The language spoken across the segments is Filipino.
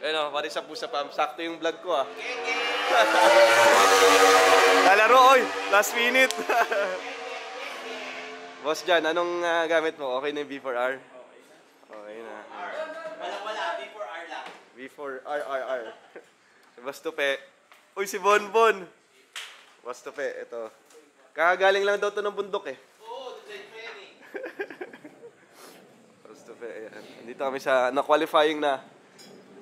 Ano, pare sa pusa pam. Sakto yung vlog ko ah. Lalaro, oy! Last minute! Boss Jan, anong gamit mo? Okay na yung V4R? Okay na. Wala, V4R lang. V4RRR. Si Bastupe. Uy, si Bonbon! Bastupe, ito. Kakagaling lang daw to ng bundok eh. Oo, design pa yan eh. Bastupe, ayan. Dito kami sa na-qualifying na.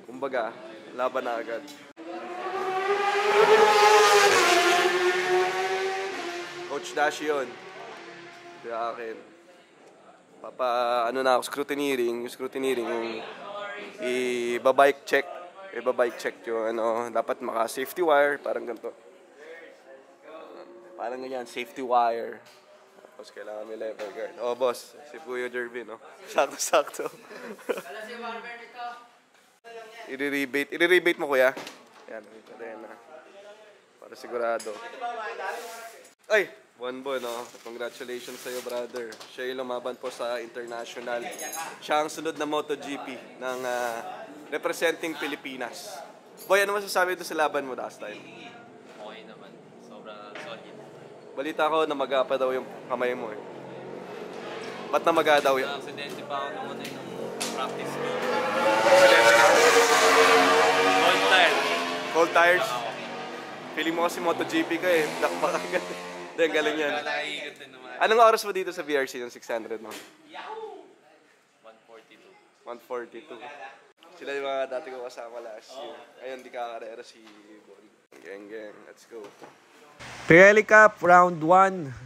Kumbaga, laban na agad. Coach Dash yun. Ito yung akin. Ano na ako, scrutineering. Yung scrutineering, yung i-bike check. I-bike check yung ano, dapat maka-safety wire. Parang ganito. Parang ganyan, safety wire. Tapos kailangan may level guard. Oh, boss, si Puyo Jervin, no? Sakto-sakto. Wala si Barber nito. I-rebate mo, kuya. Yan, ito rin na. Para sigurado. Ay, Bonbon, no? Congratulations sa'yo, brother. Siya yung lumaban po sa international. Siya ang sunod na MotoGP ng representing Pilipinas. Boy, ano masasabi ito sa laban mo last time? Okay naman. Sobrang solid. Balita ko na maga pa daw yung kamay mo eh. Ba't na maga daw yun? Aksidente pa ako naman ng practice ko. Aksidente ka? Cold tire. Cold tires? Feeling mo kasi MotoGP ka eh. Dakpa ka agad. Hindi, ang galing yan. Nakaiikot din naman. Anong oras mo dito sa VRC ng 600 mo? 142. 142. Sila yung mga dati ko kasama last year. Ngayon, di kakarera si Bon. Geng, let's go. Pirelli Cup Round 1.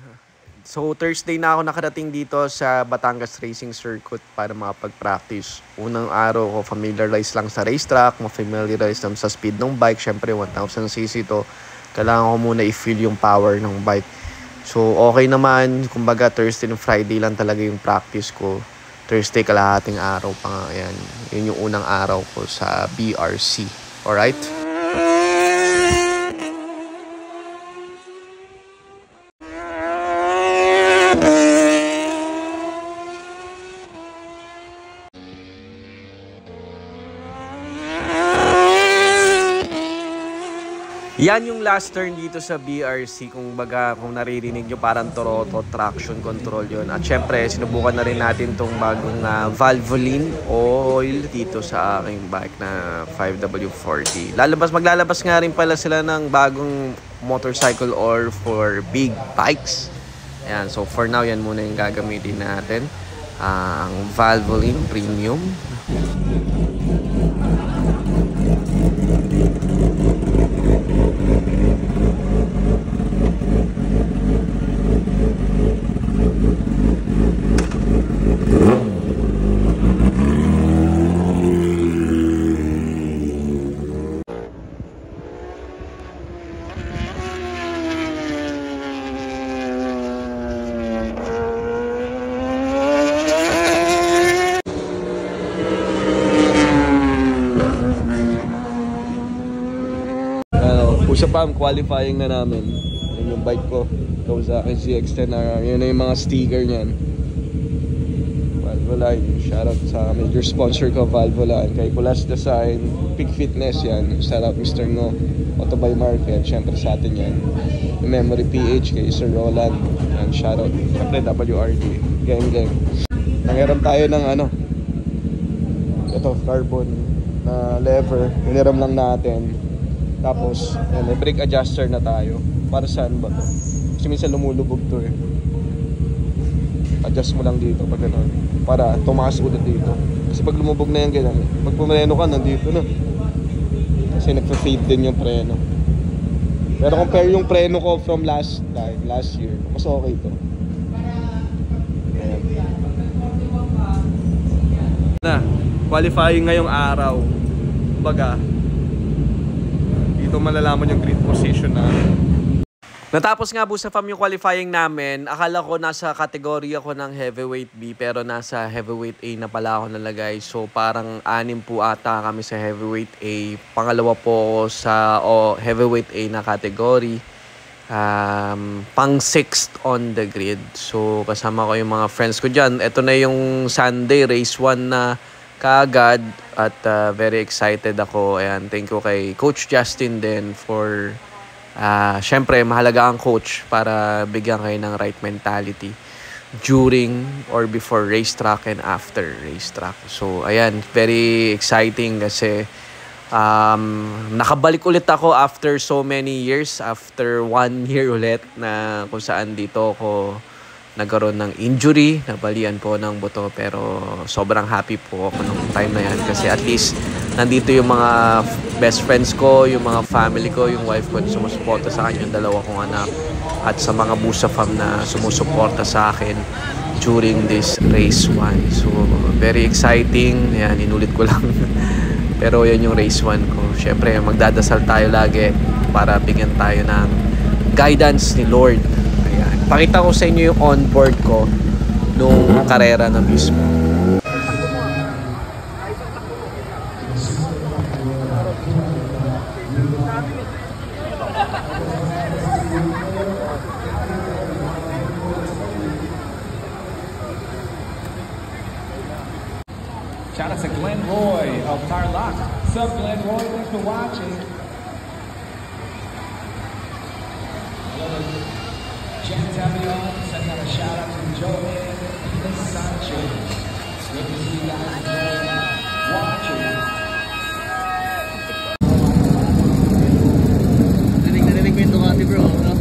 So Thursday na ako nakarating dito sa Batangas Racing Circuit para makapag-practice. Unang araw ko familiarize lang sa racetrack, ma-familiarize lang sa speed ng bike. Syempre 1000cc to. Kailangan ko muna i-feel yung power ng bike. So okay naman, kumbaga Thursday and Friday lang talaga yung practice ko. Thursday kalahating araw pa nga yan. Yun yung unang araw ko sa BRC. Alright? Yan yung last turn dito sa BRC. Kung baga, kung naririnig nyo, parang Toronto traction control yon. At syempre, sinubukan na rin natin tong bagong Valvoline oil dito sa aking bike na 5W40. Maglalabas nga rin pala sila ng bagong motorcycle oil for big bikes. Ayan, so for now, yan muna yung gagamitin natin. Ang Valvoline Premium. Pusa pa, qualifying na namin. Yun yung bike ko. Kawasaki ZX-10 na yun na yung mga sticker niyan. Valvoline. Shoutout sa major sponsor ko, Valvoline. Kay Kulas Design, Peak Fitness yan. Shoutout Mr. Ngo, Auto by Market. Siyempre sa atin yan. Memory PH kay Sir Roland. And shoutout. Siyempre WRD. Geng. Nangiram tayo ng ito, carbon na lever. Hiniram lang natin. Tapos, may brake adjuster na tayo. Para saan ba to? Kasi minsan lumulubog to eh. Adjust mo lang dito pag gano'n. Para tumaas ulit dito. Kasi pag lumubog na yan ganyan, pag pumreno ka, nandito na. Kasi nagpa-fade din yung preno. Pero compare yung preno ko from last year, mas okay to. Ayan. Na, qualifying ngayong araw. Kumbaga, dito malalaman yung grid position na. Natapos nga po sa FAM yung qualifying namin. Akala ko nasa kategorya ko ng heavyweight B pero nasa heavyweight A na pala ako nalagay. So parang 6 po ata kami sa heavyweight A. Pangalawa po ako sa heavyweight A na category. Pang 6th on the grid. So kasama ko yung mga friends ko dyan. Ito na yung Sunday race 1 na kaagad at very excited ako. Ayan, thank you kay Coach Justin din for syempre mahalaga ang coach para bigyan kayo ng right mentality during or before racetrack and after racetrack. So ayan, very exciting kasi nakabalik ulit ako after so many years, after 1 year ulit na kung saan dito ako nagkaroon ng injury, nabalian po ng buto, pero sobrang happy po ako nung time na yan kasi at least nandito yung mga best friends ko, yung mga family ko, yung wife ko na sumusuporta sa akin, yung dalawa kong anak at sa mga Busa fam na sumusuporta sa akin during this race 1. So very exciting, yan, inulit ko lang. Pero yan yung race 1 ko. Syempre magdadasal tayo lagi para bigyan tayo ng guidance ni Lord. Ayan. Pakita ko sa inyo yung onboard ko nung karera na mismo. Shout out to Glenn Roy of Tarlac. What's up, Glenn Roy? Thanks for watching. Jen Tavion, sending out a shout out to Joanne and Sanchez. It's good to see you guys watching. Narinig mo yung Ducati bro, no?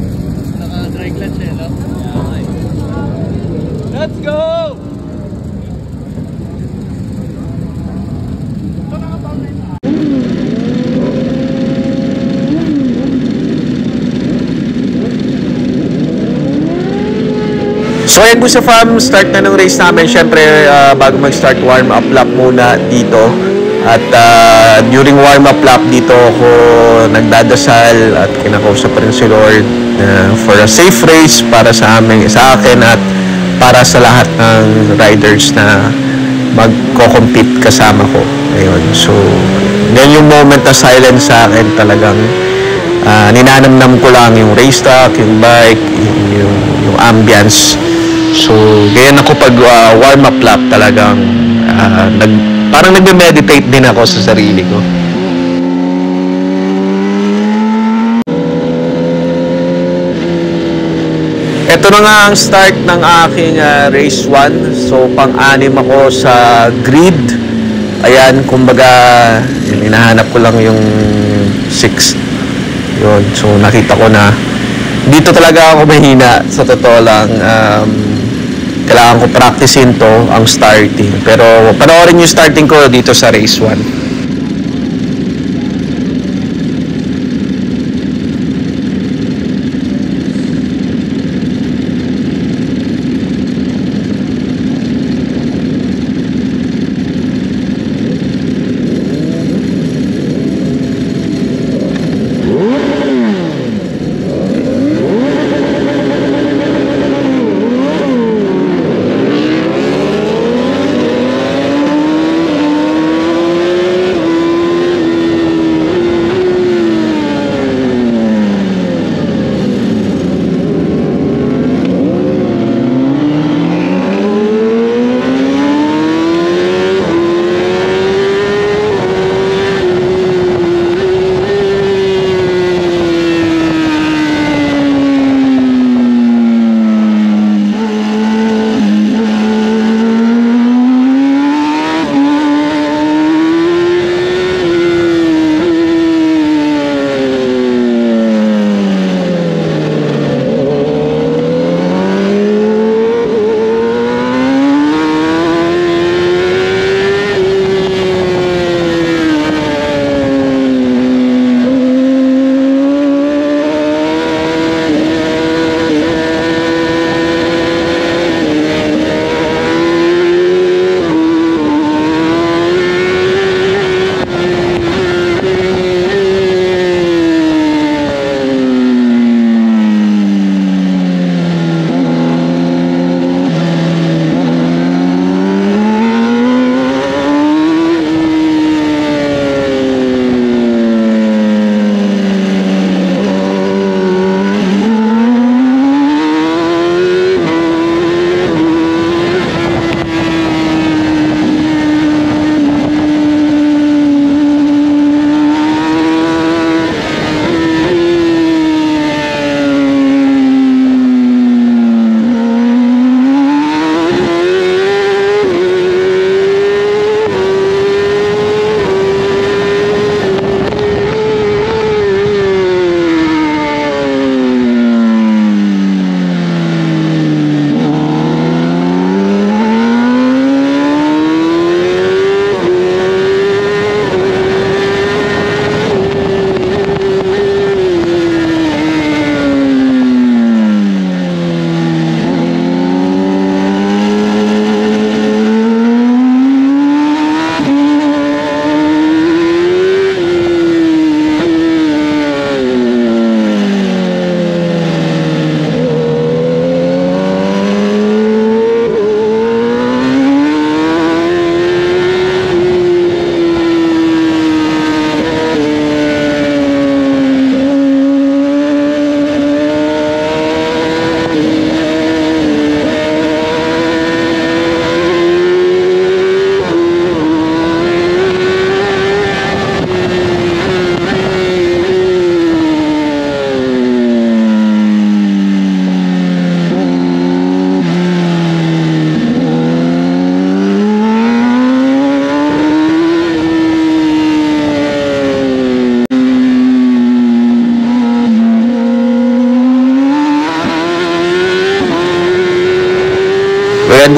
Naka-dry clutch eh, no? Let's go! So ayan Busa fam, start na ng race namin. Syempre bago mag-start, warm up lap muna dito. At during warm up lap dito ako nagdadasal at kinakausap rin si Lord for a safe race para sa akin at para sa lahat ng riders na magko-compete kasama ko. Ayun. So yan yung moment na silent sa akin, talagang ninanamnam ko lang yung racetrack, yung bike, yung ambience. So, ganyan ako pag warm up lap, talagang parang nagme-meditate din ako sa sarili ko. Ito na nga ang start ng aking race 1. So, pang-anim ako sa grid. Ayan, kumbaga, hinahanap ko lang yung 6th. Yun, so nakita ko na dito talaga ako mahina, sa totoo lang. Kailangan ko practicein to, ang starting. Pero panoorin yung starting ko dito sa race 1.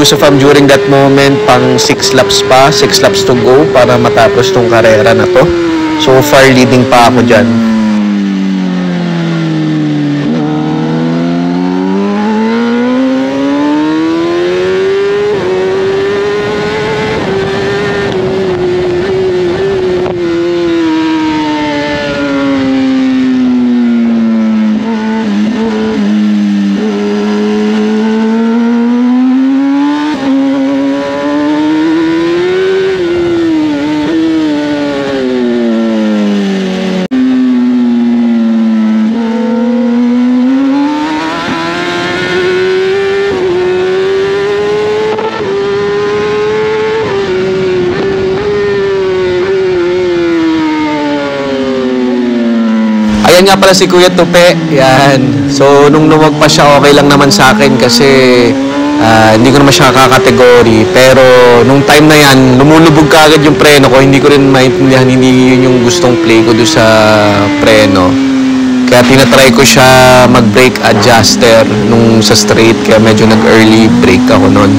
Buso Fam, during that moment, pang 6 laps pa, 6 laps to go para matapos tong karera na to. So far, leading pa ako dyan. Ayan nga pala si Kuya Tupe. Yan. So, nung lumagpas siya, okay lang naman sa akin kasi hindi ko naman siya kakategory. Pero, nung time na yan, lumulubog ka agad yung preno ko. Hindi ko rin maintindihan, hindi yun yung gustong play ko doon sa preno. Kaya tinatry ko siya mag-brake adjuster nung sa straight. Kaya medyo nag-early brake ako nun.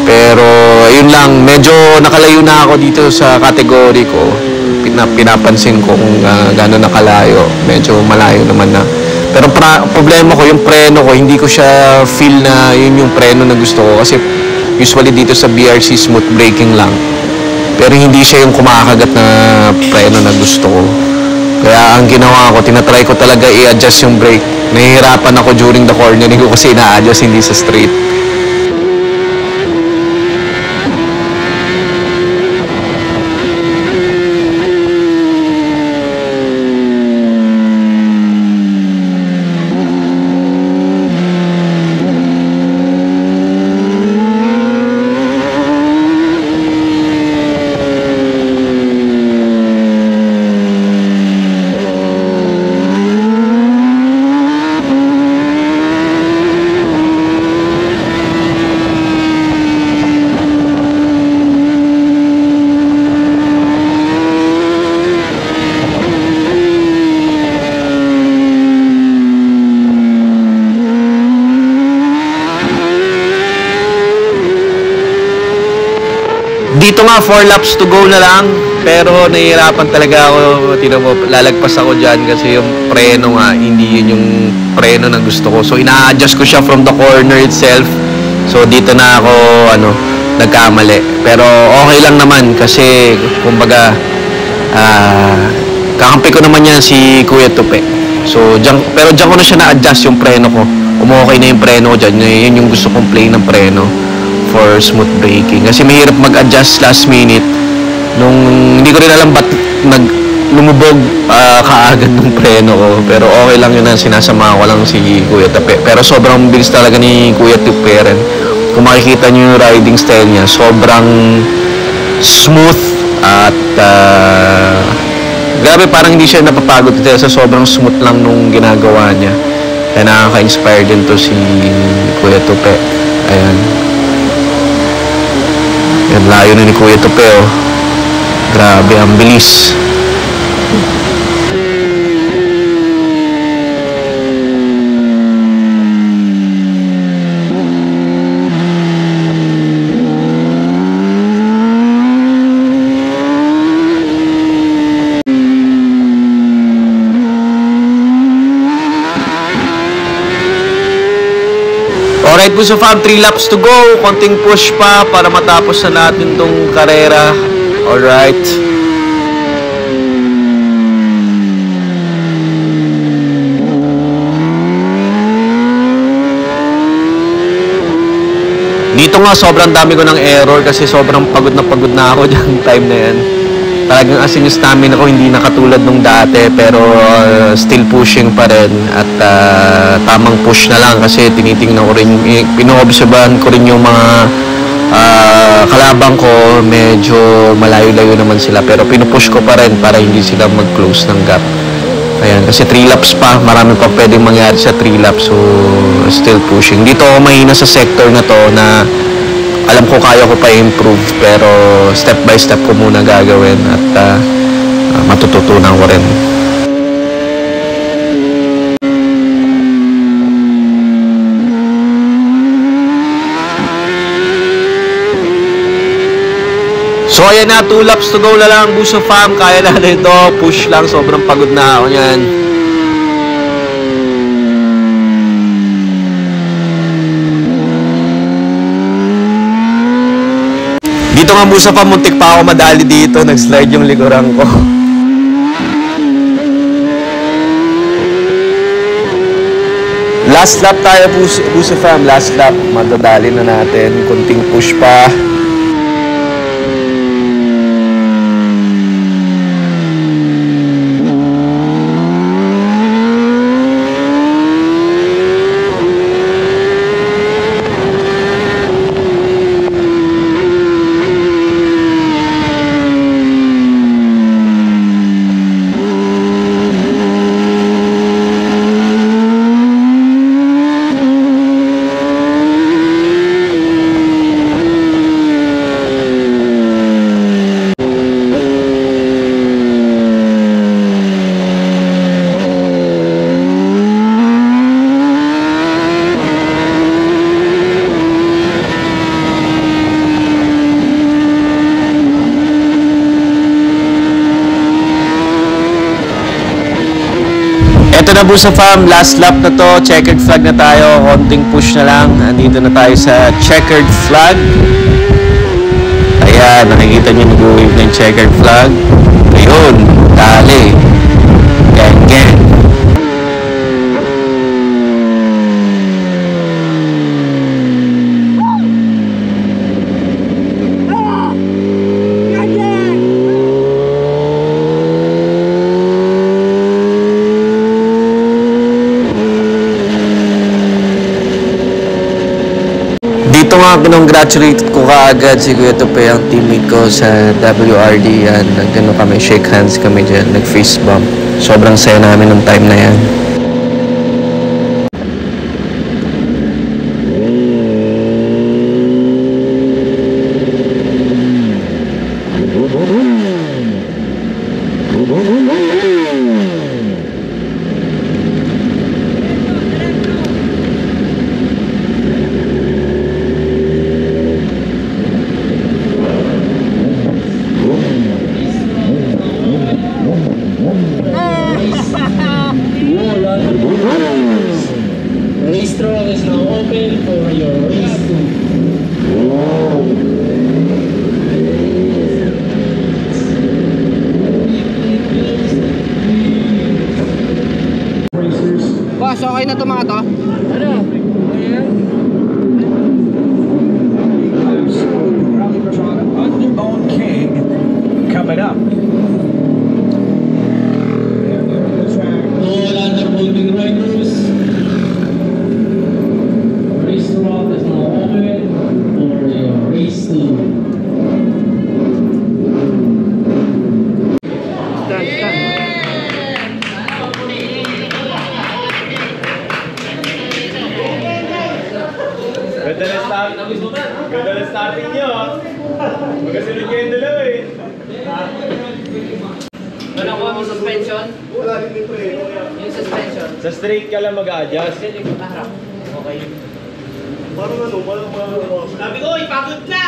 Pero, ayun lang, medyo nakalayo na ako dito sa kategory ko. Pinapansin ko kung gano'n nakalayo. Medyo malayo naman na. Pero problema ko, yung preno ko, hindi ko siya feel na yun yung preno na gusto ko. Kasi usually dito sa BRC, smooth braking lang. Pero hindi siya yung kumakagat na preno na gusto ko. Kaya ang ginawa ko, tinatry ko talaga i-adjust yung brake. Nahihirapan ako during the cornering ko kasi ina-adjust hindi sa straight. Dito nga 4 laps to go na lang, pero nahihirapan talaga ako. Tingnan mo, lalagpas ako dyan kasi yung preno nga, hindi yun yung preno na gusto ko. So ina-adjust ko siya from the corner itself. So dito na ako nagkamali. Pero okay lang naman kasi kumbaga kakampi ko naman yan si Kuya Tupe. So pero dyan ko na siya na-adjust yung preno ko. Okay na yung preno ko dyan. Yun yung gusto kong play ng preno for smooth braking. Kasi mahirap mag-adjust last minute. Nung hindi ko rin alam ba't lumubog kaagad ng preno ko. Pero okay lang yun na sinasama ko lang si Kuya Tupe. Pero sobrang bilis talaga ni Kuya Tupe rin. Kung makikita nyo yung riding style niya, sobrang smooth at grabe, parang hindi siya napapagod ito sa sobrang smooth lang nung ginagawa niya. Kaya nakaka-inspire din to si Kuya Tupe. Ayan. Yan, layo na ni Kuya Tupe, oh. Grabe, ang bilis. Alright po, so fam, 3 laps to go. Konting push pa para matapos na natin tong karera. Alright. Dito nga sobrang dami ko ng error kasi sobrang pagod na ako dyan time na yan. Talagang as in yung stamina ko hindi na katulad nung dati, pero still pushing pa rin at tamang push na lang kasi tinitingnan ko rin, pinoobserbahan ko rin yung mga kalabang ko, medyo malayo-layo naman sila pero pinupush ko pa rin para hindi sila mag-close ng gap. Ayan, kasi 3 laps pa, marami pa pwedeng mangyari sa 3 laps, so still pushing. Dito ako mahina sa sector na to na alam ko kaya ko pa improve pero step by step ko muna gagawin at matututunan ko rin. So ayan na, 2 laps to go na lang, Buso Fam. Kaya natin ito, push lang, sobrang pagod na ako yan. Dito nga Buso Fam, muntik pa ako madali dito, nag-slide yung likuran ko. Last lap tayo Buso Fam, last lap, madadali na natin, kunting push pa. Ito na Buso Fam, last lap na to, checkered flag na tayo, konting push na lang, andito na tayo sa checkered flag. Ayan, nakikita nyo nag-wave ng checkered flag. Ayun, dali, gang gang. Dito nga congratulate ko kaagad si Kuya Tope, ang teammate ko sa WRD. Yan, nagano kami, shake hands kami dyan, nag-face bump. Sobrang saya namin ng time na yan. Race draw is now open for your race 2. Boss, okay na to mga to? Ano? Underbone King coming up. All underholding riders. Race route is now open for your race 2. Ganda na starting nyo. Magkasunod kayo yung dalawa eh. Wala ko ang suspension? Wala rin dito eh. Yung suspension? Sa straight ka lang mag-adjust. Okay. Parang ano, sabi ko, ipagod na!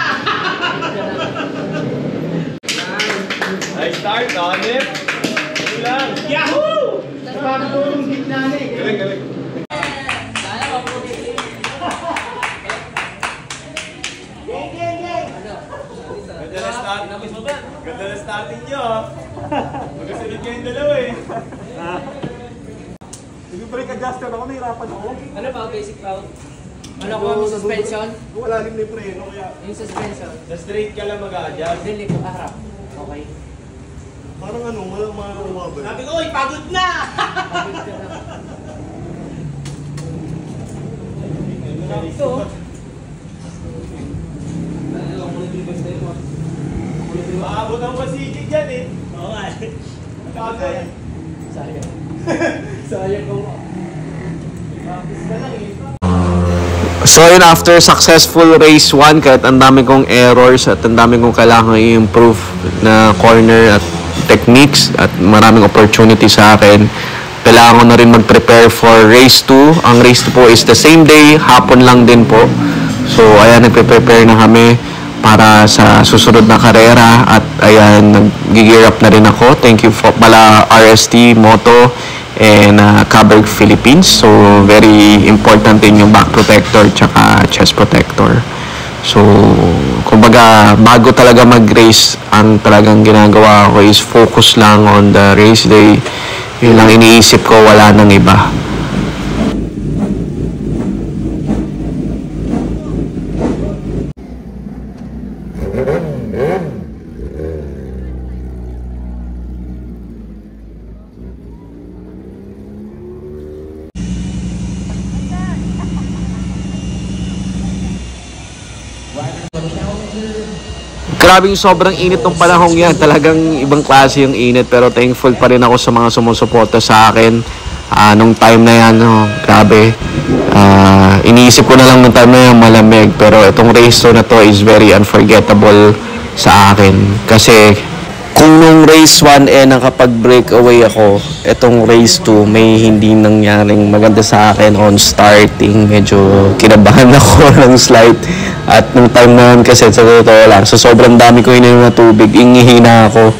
Ay, start, Nip. Ano lang? Yahoo! Galing, galing. Ganda na starting nyo. Magkasunod kayo yung dalawa eh. Sige break adjuster ako, nahirapan ako. Ano ba, basic route? Wala ko ang suspension? Wala rin may preno kaya. Yung suspension? Sa straight ka lang mag-adjust. Dili ko harap. Okay. Parang ano, walang makakawabal. Sabi ko, ipagod na! Ito. Maabot ang pasigig dyan eh. Oo nga. Kagay. Sayang. Sayang ko. Practice ka lang eh. So yun, after successful race 1, kahit ang dami kong errors at ang dami kong kailangan i-improve na corner at techniques at maraming opportunity sa akin, kailangan ko na rin mag-prepare for race 2. Ang race 2 po is the same day, hapon lang din po. So ayan, nagpe-prepare na kami. para sa susunod na karera. At ayan, nag-gear up na rin ako. Thank you for pala RST Moto and Caberg Philippines. So very important din yung back protector tsaka chest protector. So kumbaga bago talaga mag-race, ang talagang ginagawa ko is focus lang on the race day. Yun lang iniisip ko, wala nang iba. Grabing sobrang init ng panahong yan. Talagang ibang klase yung init. Pero thankful pa rin ako sa mga sumusuporta sa akin. Nung time na yan, grabe. Iniisip ko na lang nung time na yan malamig. Pero itong race to na to is very unforgettable sa akin. Kasi kung nung race 1 nakapag-breakaway ako, itong race 2 may hindi nangyaring maganda sa akin on starting. Medyo kinabahan ako ng slight. At nung time na yun kasi sa totoo lang, so sobrang dami ko ininom na tubig, ingihina ako.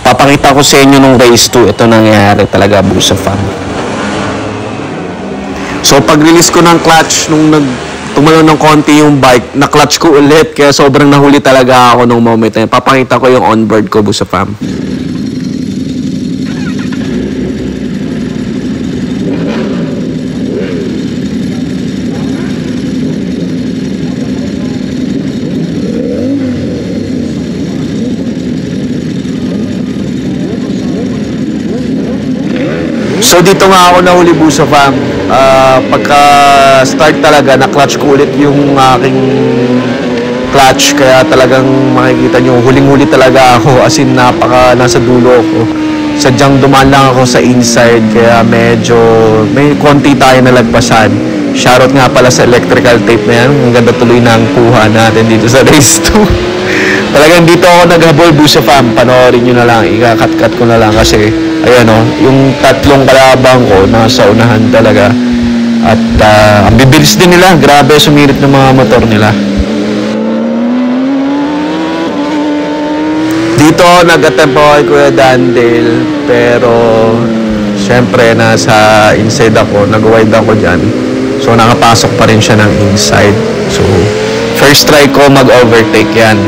Papakita ko sa inyo nung race 2, ito nangyayari talaga, Busa Fam. So pag-release ko ng clutch, nung tumalo ng konti yung bike, na-clutch ko ulit, kaya sobrang nahuli talaga ako nung moment na yun. Papakita ko yung onboard ko, Busa Fam. So dito nga ako nahuli, Busa Fam. Pagka-start talaga, na-clutch ko ulit yung aking clutch. Kaya talagang makikita nyo, huling-huli talaga ako. As in, nasa dulo ako. Sadyang dumaan lang ako sa inside. Kaya medyo, may konti tayo nalagpasan. Shoutout nga pala sa electrical tape na yan. Ang ganda tuloy na ang kuha natin dito sa race 2. Talagang dito ako naghabol, Busa Fam. Panoorin nyo na lang. Ika-cut-cut ko na lang kasi ayan yung tatlong kalabang ko nasa unahan talaga. At ang bibilis din nila. Grabe, sumirit ng mga motor nila. Dito nag-attempt ako kay Kuya Dandale. Pero syempre nasa inside ako. Nag-wide ako dyan. So nakapasok pa rin siya ng inside. So first try ko mag-overtake yan.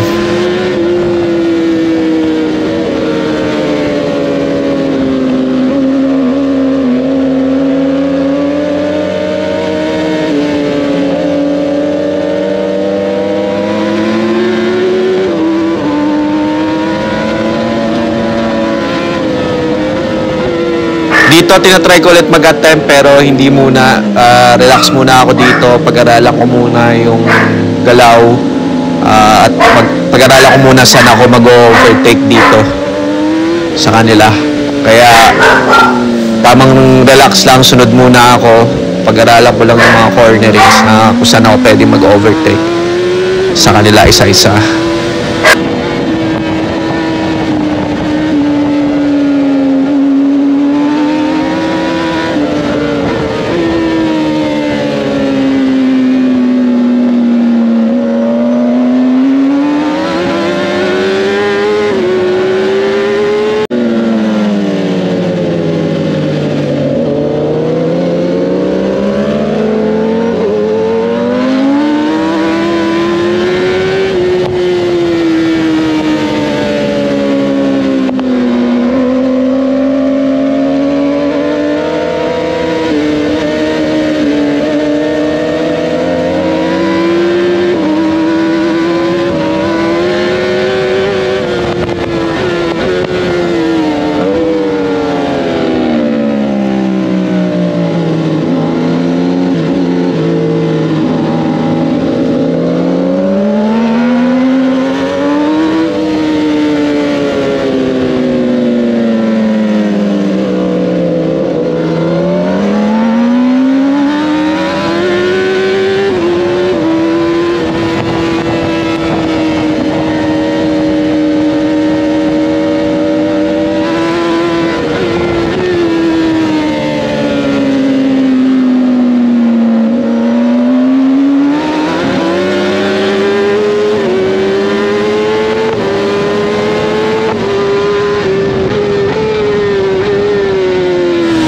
Dito, tinatry ko ulit mag-attempt pero hindi muna. Relax muna ako dito. Pag-aralan ko muna yung galaw. At pag-aralan ko muna saan ako mag-overtake dito sa kanila. Kaya, tamang relax lang. Sunod muna ako. Pag-aralan ko lang yung mga cornerings na kung saan ako pwede mag-overtake sa kanila isa-isa.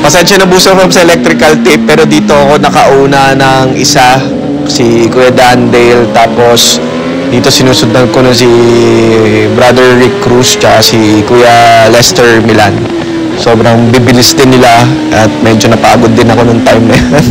Pasensya na Buso from sa electrical tape, pero dito ako nakauna ng isa, si Kuya Dandale, tapos dito sinusundan ko na si Brother Rick Cruz tsaka si Kuya Lester Milan. Sobrang bibilis din nila at medyo napagod din ako nung time na yan.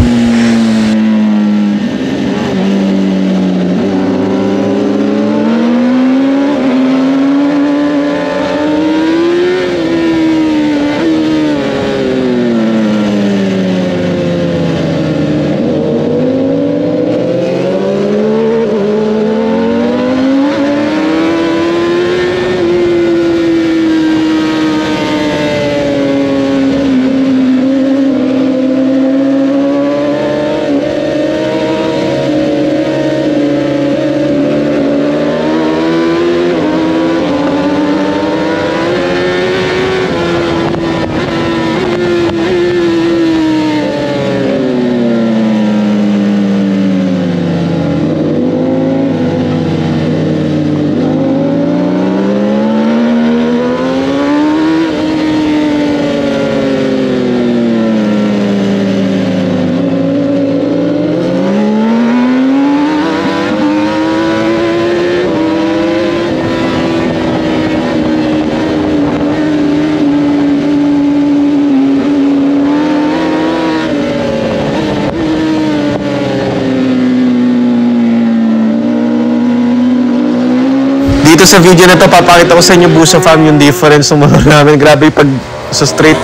Dito sa video na to, papakita ko sa inyo Buso fam yung difference ng motor namin. Grabe pag sa street,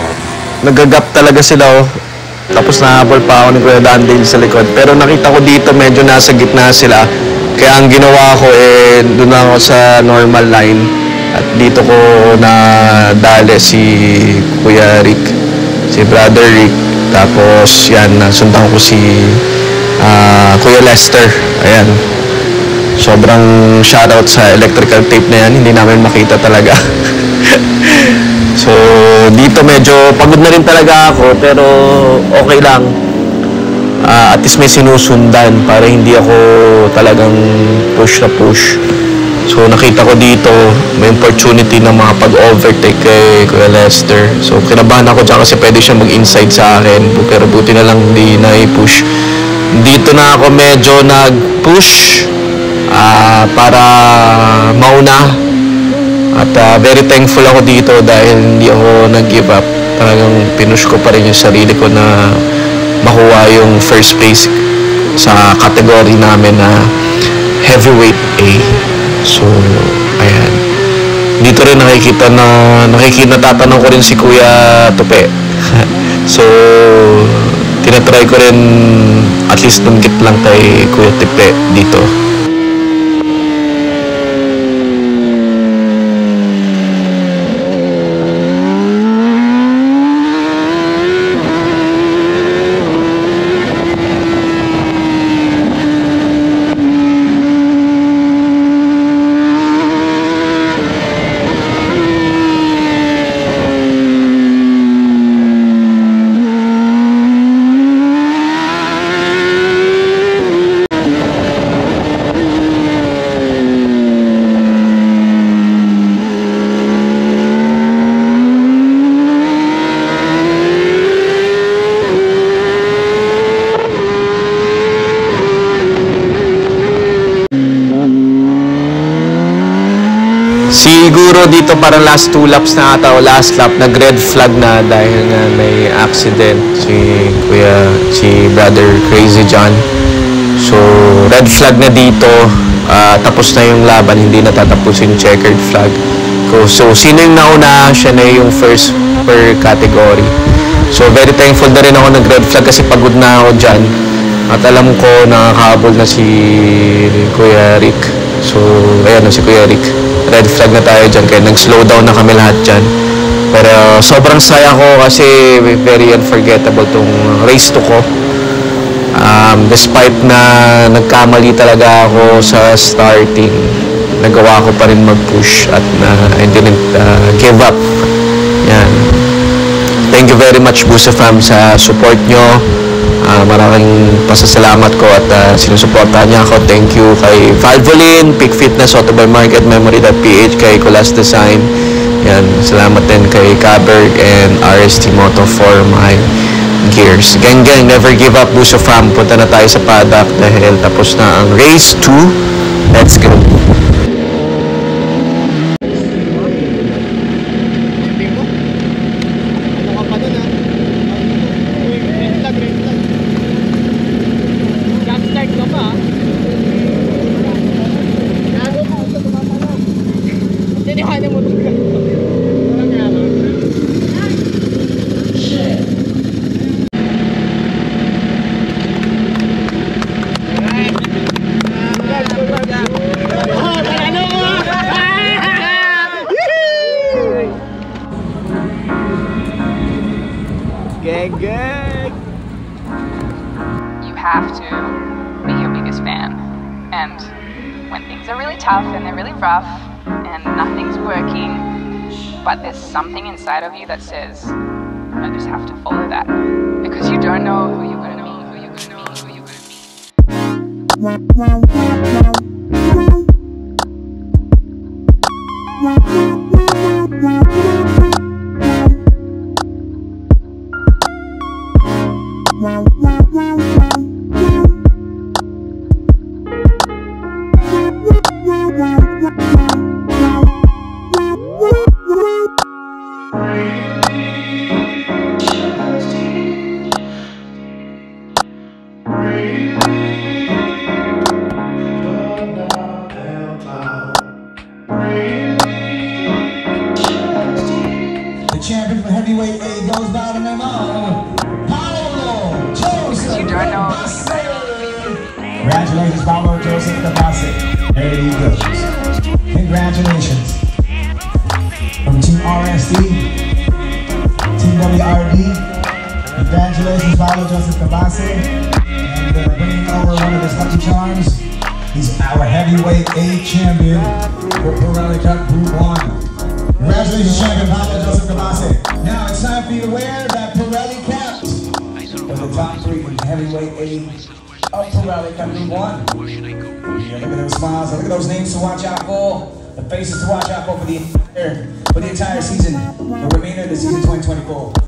nagagap talaga sila oh. Tapos nahabol pa ako ni Kuya Dandale sa likod. Pero nakita ko dito medyo nasa gitna sila. Kaya ang ginawa ko doon ako sa normal line. At dito ko nadali si Kuya Rick, si Brother Rick. Tapos yan, nasundan ko si Kuya Lester. Ayan. Sobrang shoutout sa electrical tape na yan. Hindi namin makita talaga. So, dito medyo pagod na rin talaga ako. Pero okay lang. At least may sinusundan para hindi ako talagang push na push. So, nakita ko dito may opportunity na makapag-overtake kay Kuya Lester. So, kinabahan ako dyan kasi pwede siya mag-inside sa akin. Pero buti na lang hindi na-push. Dito na ako medyo nag-push. Para mauna at very thankful ako dito dahil hindi ako nag-give up. Talagang pinush ko pa rin yung sarili ko na makuha yung first place sa category namin na heavyweight A. So ayan, dito rin natatanong ko rin si Kuya Tupe. So tinatry ko rin at least tunggit lang kay Kuya Tupe dito. Siguro dito parang last 2 laps na ata o last lap nag-red flag na dahil nga may accident si Brother Crazy John. So red flag na dito, tapos na yung laban, hindi na tatapos yung checkered flag. So sino yung nauna, siya na yung first per category. So very thankful na rin ako nag-red flag kasi pagod na ako dyan. At alam ko nakakahabol na si Kuya Rick. So ayan na si Kuya Rick. Red flag na tayo dyan kaya nag-slow down na kami lahat dyan. Pero sobrang saya ko kasi very unforgettable tong race to ko. Despite na nagkamali talaga ako sa starting, nagawa ko pa rin mag-push at I didn't give up. Yan. Thank you very much Buso fam sa support nyo. Maraming pasasalamat ko at sinusuportahan niya ako. Thank you kay Valvoline, Peak Fitness, Autobay Market, Memory.ph, kay Colas Design. Yan, salamat din kay Kaberg and RST Moto for my gears. Gang, never give up, Buso fam. Punta na tayo sa paddock dahil tapos na ang race 2. Let's go. You have to be your biggest fan. And when things are really tough and they're really rough and nothing's working, but there's something inside of you that says, I just have to follow that. Because you don't know who you're going to be, who you're going to be, who you're The champion for heavyweight A goes by the name of Paulo Joseph. You don't know. Congratulations, Paulo Joseph Tabase. There he goes. Congratulations. From Team RSD, Team WRD. Congratulations, Paulo Joseph Tabase. And bringing over one of his lucky charms. He's our heavyweight A champion for Pirelli Cup Group 1. Congratulations, champion Paulo Joseph Tabase. Now it's time for you to wear that Pirelli cap for the top 3 heavyweight A of Pirelli Cup Group 1. Yeah, look at those smiles, look at those names to watch out for, the faces to watch out for the entire season, the remainder of the season 2024.